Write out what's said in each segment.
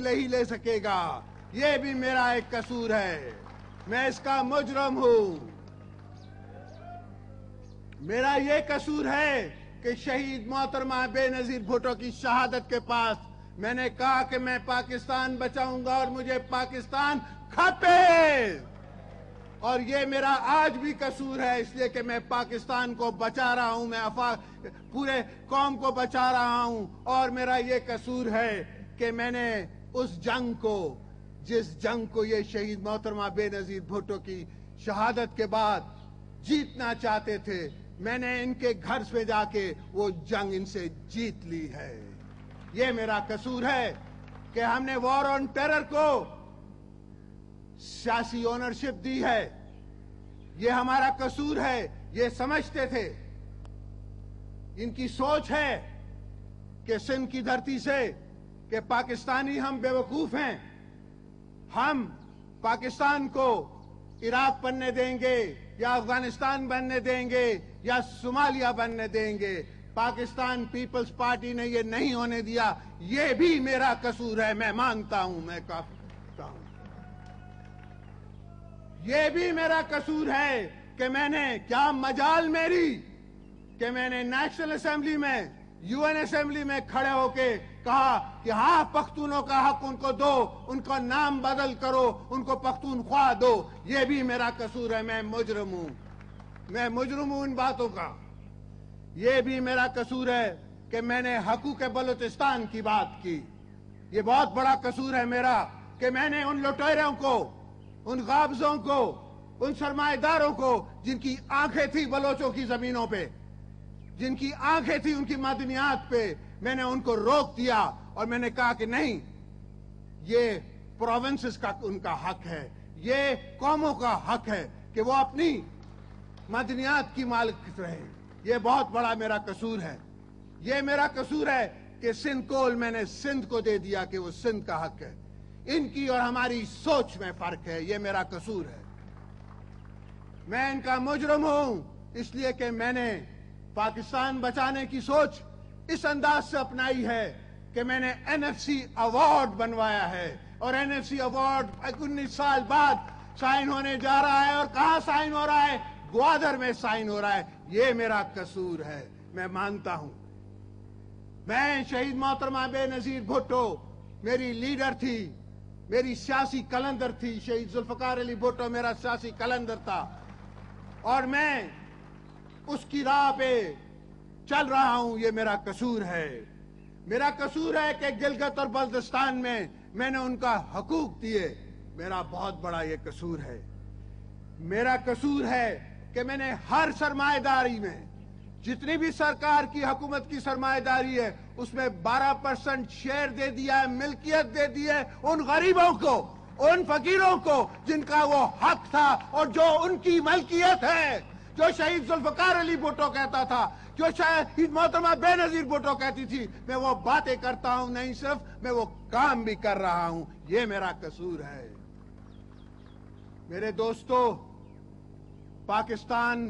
नहीं ले सकेगा। ये भी मेरा एक कसूर है, मैं इसका मुजरम हूं। मेरा ये कसूर है कि शहीद मोहतरमा बेनजीर भुट्टो की शहादत के पास मैंने कहा कि मैं पाकिस्तान बचाऊंगा और मुझे पाकिस्तान खपे, और ये मेरा आज भी कसूर है, इसलिए कि मैं पाकिस्तान को बचा रहा हूं, मैं पूरे कौम को बचा रहा हूं। और मेरा ये कसूर है कि मैंने उस जंग को, जिस जंग को ये शहीद मोहतरमा बेनजीर भुट्टो की शहादत के बाद जीतना चाहते थे, मैंने इनके घर में जाके वो जंग इनसे जीत ली है। ये मेरा कसूर है कि हमने वॉर ऑन टेरर को सियासी ओनरशिप दी है। ये हमारा कसूर है, ये समझते थे। इनकी सोच है कि सिंध की धरती से कि पाकिस्तानी हम बेवकूफ हैं, हम पाकिस्तान को इराक बनने देंगे या अफगानिस्तान बनने देंगे या सोमालिया बनने देंगे। पाकिस्तान पीपल्स पार्टी ने ये नहीं होने दिया। ये भी मेरा कसूर है, मैं मानता हूं, मैं कहता हूं। ये भी मेरा कसूर है कि मैंने, क्या मजाल मेरी कि मैंने नेशनल असेंबली में, यूएन असेंबली में खड़े होके कहा कि हाँ, पख्तूनों का हक उनको दो, उनका नाम बदल करो, उनको पख्तूनख्वा दो। ये भी मेरा कसूर है, मैं मुजरिम हूं, मैं मुजरिम हूं इन बातों का। ये भी मेरा कसूर है कि मैंने हकूक बलूचिस्तान की बात की। ये बहुत बड़ा कसूर है मेरा कि मैंने उन लुटेरों को, उन गाबजों को, उन सरमाएदारों को जिनकी आंखें थी बलोचों की जमीनों पे, जिनकी आंखें थी उनकी मदनियात पे, मैंने उनको रोक दिया और मैंने कहा कि नहीं, ये प्रोविंसेस का उनका हक है, ये कौमों का हक है कि वो अपनी मदनियात की मालिक रहे। ये बहुत बड़ा मेरा कसूर है। ये मेरा कसूर है कि सिंध कोल मैंने सिंध को दे दिया कि वो सिंध का हक है। इनकी और हमारी सोच में फर्क है, ये मेरा कसूर है। मैं इनका मुजरिम हूं इसलिए कि मैंने पाकिस्तान बचाने की सोच इस अंदाज से अपनाई है कि मैंने एनएफसी अवार्ड बनवाया है, और एनएफसी अवार्ड 19 साल बाद साइन होने जा रहा है। और कहां साइन हो रहा है? ग्वादर में साइन हो रहा है। ये मेरा कसूर है, मैं मानता हूं। मैं शहीद मोहतरमा बेनजीर भुट्टो मेरी लीडर थी, मेरी सियासी कलंदर थी। शहीद जुल्फकार अली भुट्टो मेरा सियासी कलंदर था, और मैं उसकी राह पे चल रहा हूं। ये मेरा कसूर है। मेरा कसूर है कि गिलगित और बल्तिस्तान में मैंने उनका हकूक दिए। मेरा बहुत बड़ा ये कसूर है। मेरा कसूर है कि मैंने हर सरमाएदारी में, जितनी भी सरकार की, हुकूमत की सरमाएदारी है, उसमें 12% शेयर दे दिया है, मिल्कियत दे दी है उन गरीबों को, उन फकीरों को जिनका वो हक था और जो उनकी मलकियत है। जो शहीद जुल्फकार अली भुट्टो कहता था, जो शहीद मोहतरमा बेनजीर भुट्टो कहती थी, मैं वो बातें करता हूं, नहीं सिर्फ मैं वो काम भी कर रहा हूं। ये मेरा कसूर है। मेरे दोस्तों, पाकिस्तान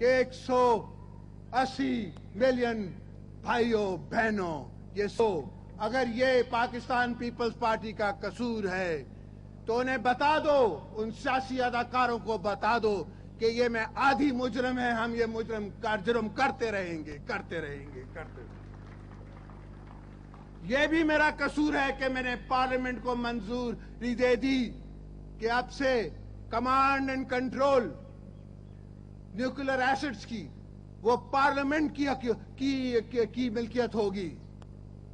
के 180 मिलियन भाइयों बहनों, अगर ये पाकिस्तान पीपल्स पार्टी का कसूर है तो उन्हें बता दो, उन सियासी अदाकारों को बता दो कि ये मैं आधी मुजरिम है, हम ये जुर्म करते रहेंगे, करते रहेंगे, करते रहेंगे। ये भी मेरा कसूर है कि मैंने पार्लियामेंट को मंजूरी दे दी कि अब से command and control nuclear acids की वो पार्लियामेंट की मिल्कियत होगी।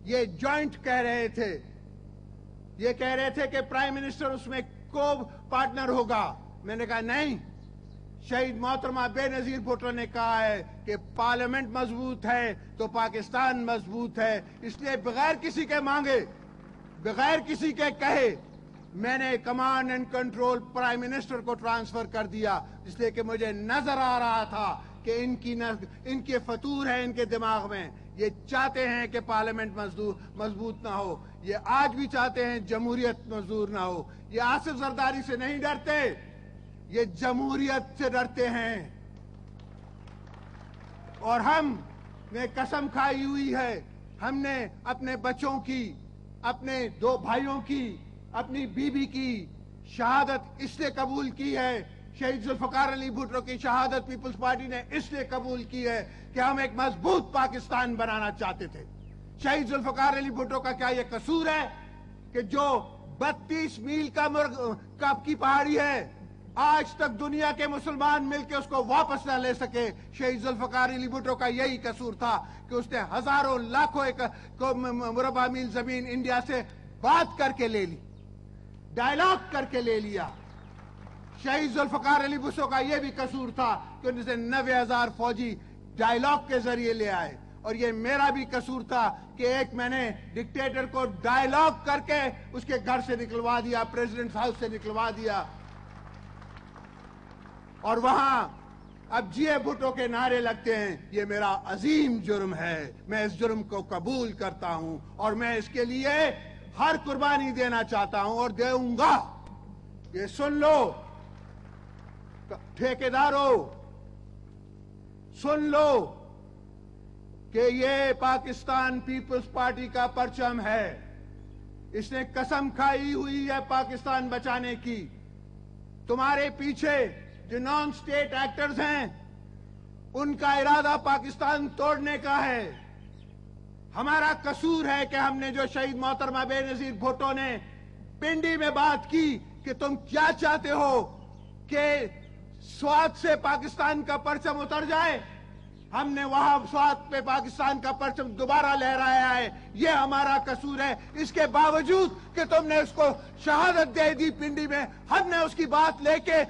ये जॉइंट कह रहे थे, ये कह रहे थे कि प्राइम मिनिस्टर उसमें को पार्टनर होगा। मैंने कहा नहीं, शहीद मोहतरमा बेनजीर भुट्टो ने कहा है कि पार्लियामेंट मजबूत है तो पाकिस्तान मजबूत है। इसलिए बगैर किसी के मांगे, बगैर किसी के कहे, मैंने command and control prime minister को ट्रांसफर कर दिया, इसलिए कि मुझे नजर आ रहा था कि इनके फतूर है इनके दिमाग में। ये चाहते हैं कि पार्लियामेंट मजबूत ना हो। ये आज भी चाहते हैं जमहूरियत मजबूत ना हो। ये आसिफ जरदारी से नहीं डरते, ये जमहूरियत से डरते हैं। और हमने कसम खाई हुई है, हमने अपने बच्चों की اپنے 2 بھائیوں کی، اپنی بیوی کی شہادت اس لیے قبول کی ہے، شہید ذوالفقار علی بھٹو کی شہادت پیپلز پارٹی نے اس لیے قبول کی ہے کہ ہم ایک مضبوط پاکستان بنانا چاہتے تھے۔ شہید ذوالفقار علی بھٹو کا کیا یہ قصور ہے کہ جو 32 میل کی پہاڑی ہے، آج تک دنیا کے مسلمان مل کے اس کو واپس نہ لے سکے؟ شہید ذوالفقار علی بھٹو کا یہی قصور تھا کہ اس نے ہزاروں لاکھوں مربع میل زمین انڈیا سے بات کر کے لے لی، ڈائلاگ کر کے لے لیا۔ شہید ذوالفقار علی بھٹو کا یہ بھی قصور تھا کہ انہوں نے 90,000 فوجی ڈائلاگ کے ذریعے لے آئے، اور یہ میرا بھی قصور تھا کہ میں نے ڈکٹیٹر کو ڈائلاگ کر کے اس کے گھر سے نکلوا دیا، پریزیڈنٹ ہاؤس سے نکلوا دیا، اور وہاں اب بھٹو کے نعرے لگتے ہیں۔ یہ میرا عظیم جرم ہے، میں اس جرم کو قبول کرتا ہوں اور میں اس کے لیے ہر قربانی دینا چاہتا ہوں اور دوں گا۔ یہ سن لو ٹھیکیداروں، سن لو کہ یہ پاکستان پیپلز پارٹی کا پرچم ہے۔ اس نے قسم کھائی ہوئی ہے پاکستان بچانے کی۔ تمہارے پیچھے جو نان سٹیٹ ایکٹرز ہیں، ان کا ارادہ پاکستان توڑنے کا ہے۔ ہمارا قصور ہے کہ ہم نے جو شہید محترمہ بے نظیر بھٹو نے پنڈی میں بات کی کہ تم کیا چاہتے ہو کہ سوات سے پاکستان کا پرچم اتر جائے، ہم نے وہاں سوات پہ پاکستان کا پرچم دوبارہ لہرایا ہے۔ یہ ہمارا قصور ہے۔ اس کے باوجود کہ تم نے اس کو شہادت دے دی پنڈی میں، ہم نے اس کی بات لے کے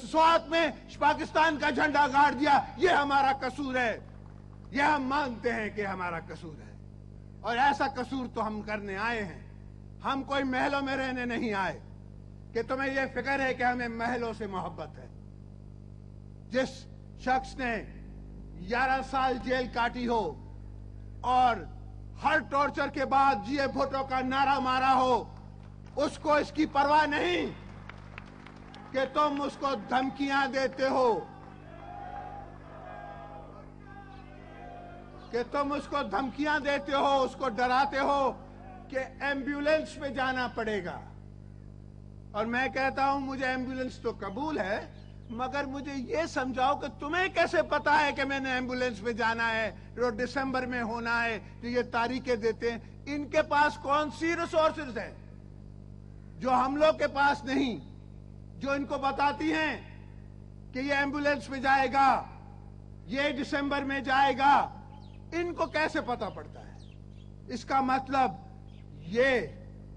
سوات میں پاکستان کا جھنڈا گاڑ دیا۔ یہ ہمارا قصور ہے، یہ ہم مانتے ہیں کہ ہمارا قصور ہے، اور ایسا قصور تو ہم کرنے آئے ہیں۔ ہم کوئی محلوں میں رہنے نہیں آئے کہ تمہیں یہ فکر ہے کہ ہمیں محلوں سے محبت ہے۔ جس شخص نے 11 سال جیل کاٹی ہو اور ہر ٹارچر کے بعد بھٹو کا نعرہ مارا ہو، اس کو اس کی پرواہ نہیں کہ تم اس کو دھمکیاں دیتے ہو، کہ تم اس کو دھمکیاں دیتے ہو، اس کو ڈراتے ہو کہ ایمبولینس میں جانا پڑے گا۔ اور میں کہتا ہوں مجھے ایمبولینس تو قبول ہے، مگر مجھے یہ سمجھاؤ کہ تمہیں کیسے پتا ہے کہ میں نے ایمبولینس میں جانا ہے، جو دسمبر میں ہونا ہے، جو یہ تاریخیں دیتے ہیں؟ ان کے پاس کون سی ریسورسز ہیں جو ہم لوگ کے پاس نہیں، جو ان کو بتاتی ہیں کہ یہ ایمبولینس میں جائے گا، یہ دسمبر میں جائے گا؟ ان کو کیسے پتا پڑتا ہے؟ اس کا مطلب یہ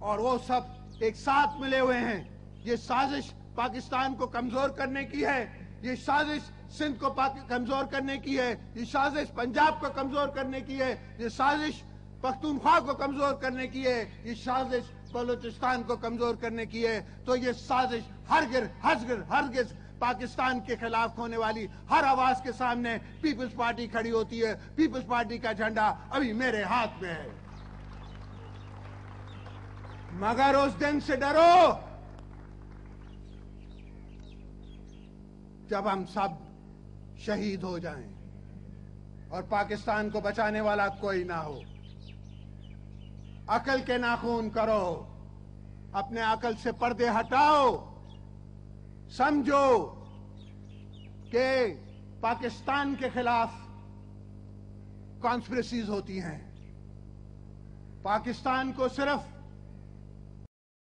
اور وہ سب ایک ساتھ ملے ہوئے ہیں۔ یہ سازش پاکستان کو کمزور کرنے کی ہے، یہ سازش سندھ کو کمزور کرنے کی ہے، یہ سازش پنجاب کو کمزور کرنے کی ہے، یہ سازش پختونخوا کو کمزور کرنے کی ہے، یہ سازش بلوچستان کو کمزور کرنے کی ہے۔ تو یہ سازش ہرگز پاکستان کے خلاف ہونے والی ہر آواز کے سامنے پیپلز پارٹی کھڑی ہوتی ہے۔ پیپلز پارٹی کا جھنڈا ابھی میرے ہاتھ میں ہے، مگر اس دن سے ڈرو جب ہم سب شہید ہو جائیں اور پاکستان کو بچانے والا کوئی نہ ہو۔ عقل کے ناخون کرو، اپنے عقل سے پردے ہٹاؤ، سمجھو کہ پاکستان کے خلاف کانسپریسیز ہوتی ہیں۔ پاکستان کو صرف